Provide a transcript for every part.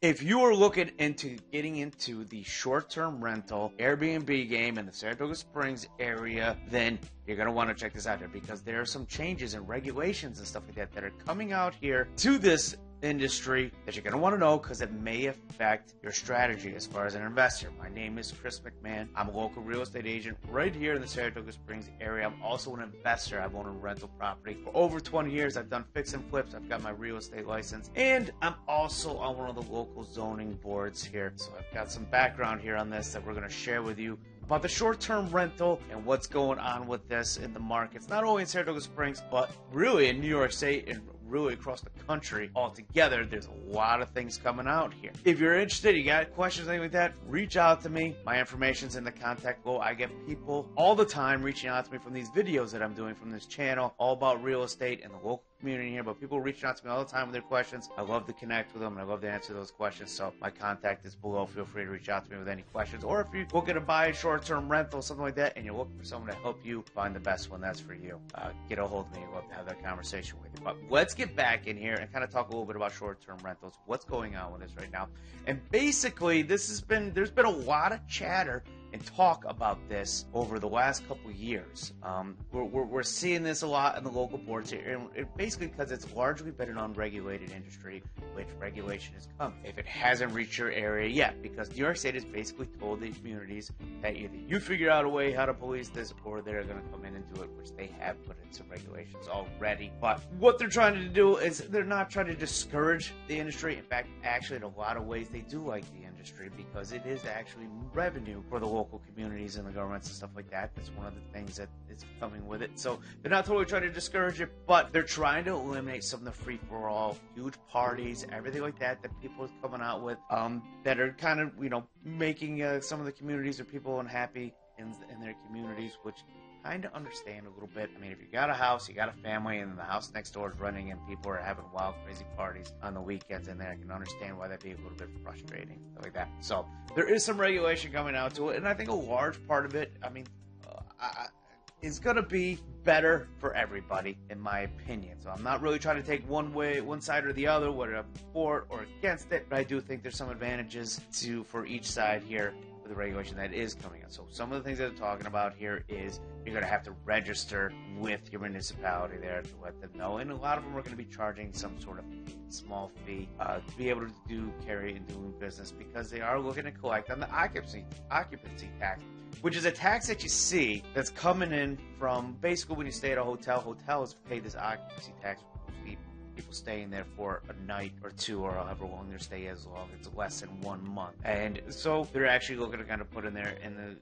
If you are looking into getting into the short-term rental Airbnb game in the Saratoga Springs area, then you're going to want to check this out here because there are some changes and regulations and stuff like that that are coming out here to this industry that you're going to want to know because it may affect your strategy as far as an investor. My name is Chris McMahon. I'm a local real estate agent right here in the Saratoga Springs area. I'm also an investor. I've owned a rental property for over 20 years. I've done fix and flips. I've got my real estate license, and I'm also on one of the local zoning boards here. So I've got some background here on this that we're going to share with you about the short-term rental and what's going on with this in the markets, not only in Saratoga Springs, but really in New York State and really across the country altogether. There's a lot of things coming out here. If you're interested, you got questions, anything like that, reach out to me. My information's in the contact below. I get people all the time reaching out to me from these videos that I'm doing from this channel, all about real estate and the local community here, but people reaching out to me all the time with their questions. I love to connect with them and I love to answer those questions. So my contact is below. Feel free to reach out to me with any questions, or if you're looking to buy a short-term rental, something like that, and you're looking for someone to help you find the best one that's for you, get a hold of me. I'd love to have that conversation with you. But let's get back in here and kind of talk a little bit about short-term rentals, what's going on with this right now. And basically, there's been a lot of chatter and talk about this over the last couple years. We're seeing this a lot in the local boards here, and basically because it's largely been an unregulated industry, which regulation is coming. If it hasn't reached your area yet, because New York State has basically told the communities that either you figure out a way how to police this, or they're going to come in and do it, which they have put in some regulations already. But what they're trying to do is they're not trying to discourage the industry. In fact, actually, in a lot of ways, they do like the industry because it is actually revenue for the local communities and the governments and stuff like that. That's one of the things that is coming with it. So they're not totally trying to discourage it, but they're trying to eliminate some of the free-for-all, huge parties, everything like that that people are coming out with, that are kind of, making some of the communities or people unhappy in their communities, which kind of understand a little bit. I mean, if you got a house, you got a family, and the house next door is running and people are having wild, crazy parties on the weekends in there, I can understand why that'd be a little bit frustrating, stuff like that. So there is some regulation coming out to it, and I think a large part of it, is going to be better for everybody, in my opinion. So I'm not really trying to take one side or the other, whether I'm for it or against it, but I do think there's some advantages for each side here with the regulation that is coming out. So some of the things that I'm talking about here is you're going to have to register with your municipality there to let them know, and a lot of them are going to be charging some sort of small fee to be able to carry and do business, because they are looking to collect on the occupancy tax, which is a tax that you see that's coming in from basically when you stay at a hotel. Hotels pay this occupancy tax for people staying there for a night or two, or however long their stay is, long it's less than 1 month. And so they're actually looking to kind of put in there, and the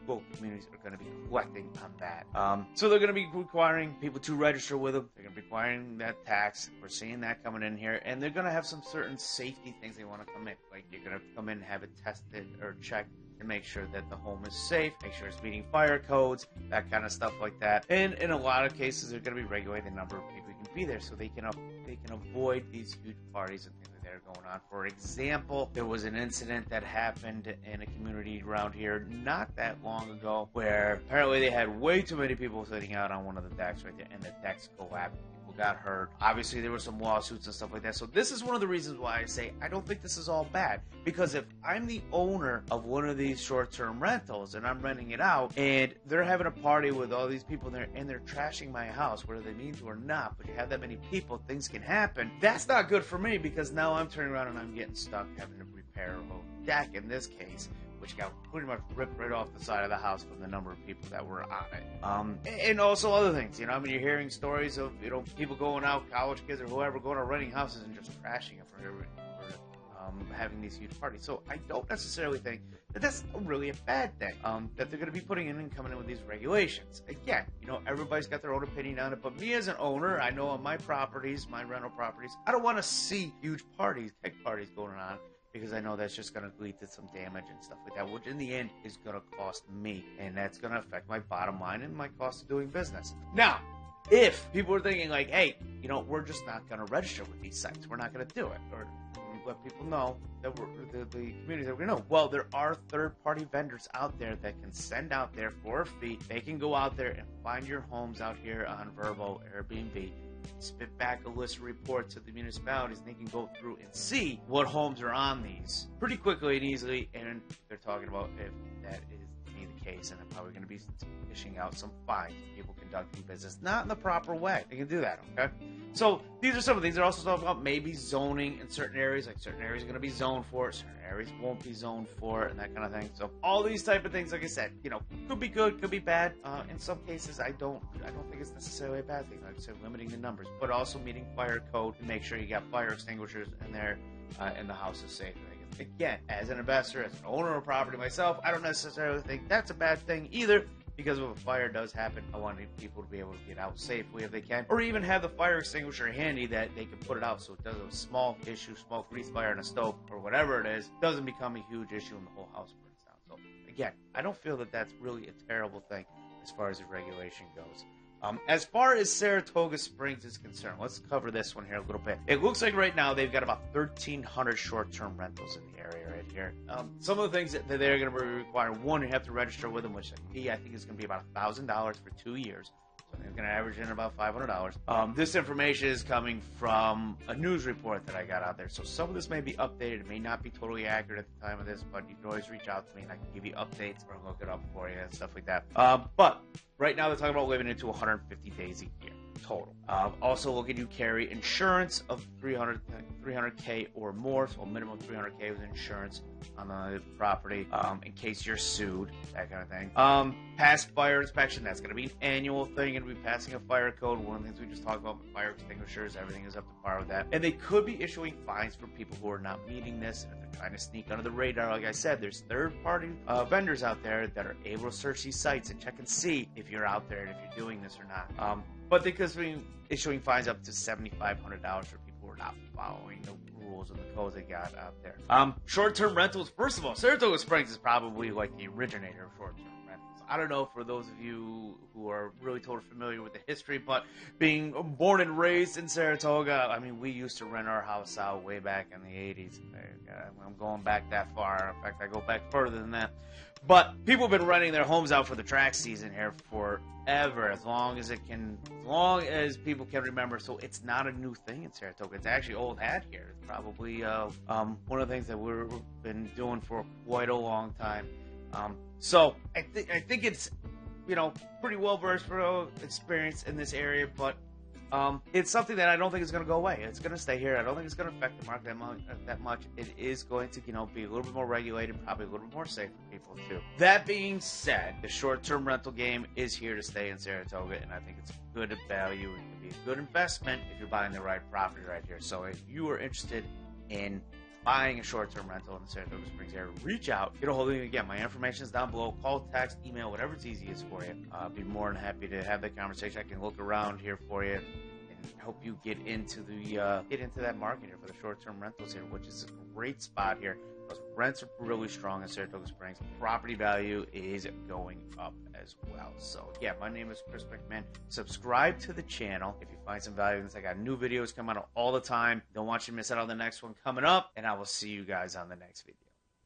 local communities are going to be collecting on that. So they're going to be requiring people to register with them. They're going to be requiring that tax. We're seeing that coming in here, and they're going to have some certain safety things they want to come in. Like, you're going to come in and have it tested or checked and make sure that the home is safe, make sure it's meeting fire codes, that kind of stuff like that. And in a lot of cases, they're going to be regulating the number of people who can be there, so they can avoid these huge parties and things like that are going on. For example, there was an incident that happened in a community around here not that long ago, where apparently they had way too many people sitting out on one of the decks right there, and the decks collapsed. Got hurt. Obviously, there were some lawsuits and stuff like that. So this is one of the reasons why I say I don't think this is all bad. Because if I'm the owner of one of these short-term rentals and I'm renting it out, and they're having a party with all these people there, and they're trashing my house, whether they mean to or not, but you have that many people, things can happen. That's not good for me, because now I'm turning around and I'm getting stuck having to repair a whole deck in this case, which got pretty much ripped right off the side of the house from the number of people that were on it. And also other things, you're hearing stories of, people going out, college kids or whoever, going out renting houses and just trashing it for having these huge parties. So I don't necessarily think that that's really a bad thing, that they're going to be putting in and coming in with these regulations. Again, everybody's got their own opinion on it, but me as an owner, I know on my properties, my rental properties, I don't want to see huge parties, keg parties going on, because I know that's just going to lead to some damage and stuff like that, which in the end is going to cost me, and that's going to affect my bottom line and my cost of doing business. Now, if people are thinking like, hey, we're just not going to register with these sites, we're not going to do it, or let people know that the community that we know. Well, there are third-party vendors out there that can send out there for a fee. They can go out there and find your homes out here on VRBO, Airbnb, spit back a list report to the municipalities, and they can go through and see what homes are on these pretty quickly and easily. And they're talking about if that is the case, and they're probably going to be issuing out some fines for people conducting business not in the proper way. They can do that, okay? So these are some of the things. They're also talking about maybe zoning in certain areas, like certain areas are going to be zoned for it, certain areas won't be zoned for it, and that kind of thing. So all these type of things, like I said, could be good, could be bad. In some cases, I don't think it's necessarily a bad thing. Like I said, limiting the numbers, but also meeting fire code to make sure you got fire extinguishers in there, and the house is safe. Again, as an investor, as an owner of property myself, I don't necessarily think that's a bad thing either, because if a fire does happen, I want people to be able to get out safely if they can, or even have the fire extinguisher handy that they can put it out so it doesn't, a small issue, small grease fire in a stove or whatever it is, doesn't become a huge issue and the whole house burns down. So again, I don't feel that that's really a terrible thing as far as the regulation goes. As far as Saratoga Springs is concerned, let's cover this one here a little bit. It looks like right now they've got about 1,300 short-term rentals in the area right here. Some of the things that they're going to be requiring, one, you have to register with them, which I think is going to be about $1,000 for 2 years. So they're going to average in about $500. This information is coming from a news report that I got out there. So some of this may be updated. It may not be totally accurate at the time of this, but you can always reach out to me and I can give you updates or look it up for you and stuff like that. But right now they're talking about living into 150 days a year total. Also looking to carry insurance of 300K or more, so a minimum 300K with insurance on the property in case you're sued, that kind of thing. Past fire inspection, that's going to be an annual thing, and be passing a fire code. One of the things we just talked about with fire extinguishers, everything is up to par with that. And they could be issuing fines for people who are not meeting this, and if they're trying to sneak under the radar. Like I said, there's third-party vendors out there that are able to search these sites and check and see if you're out there and if you're doing this or not. But they could be issuing fines up to $7,500 for people who are not following the rules and the codes they got out there. Short-term rentals, first of all, Saratoga Springs is probably like the originator of short-term rentals. I don't know for those of you who are really totally familiar with the history, but being born and raised in Saratoga, I mean, we used to rent our house out way back in the 80s. I'm going back that far. In fact, I go back further than that. But people have been renting their homes out for the track season here forever, as long as people can remember. So it's not a new thing in Saratoga. It's actually old hat here. It's probably one of the things that we've been doing for quite a long time. So I think it's pretty well versed for experience in this area, but it's something that I don't think is going to go away. It's going to stay here. I don't think it's going to affect the market that much. It is going to, be a little bit more regulated, probably a little bit more safe for people too. That being said, the short-term rental game is here to stay in Saratoga, and I think it's a good value. It can be a good investment if you're buying the right property right here. So if you are interested in buying a short-term rental in the Saratoga Springs area, reach out, get a hold of me. Again, my information is down below. Call, text, email, whatever's easiest for you. I'll be more than happy to have that conversation. I can look around here for you and help you get into that market here for the short-term rentals here, which is a great spot here. Those rents are really strong in Saratoga Springs. Property value is going up as well. So, yeah, my name is Chris McMahon. Subscribe to the channel if you find some value in this. I got new videos coming out all the time. Don't want you to miss out on the next one coming up, and I will see you guys on the next video.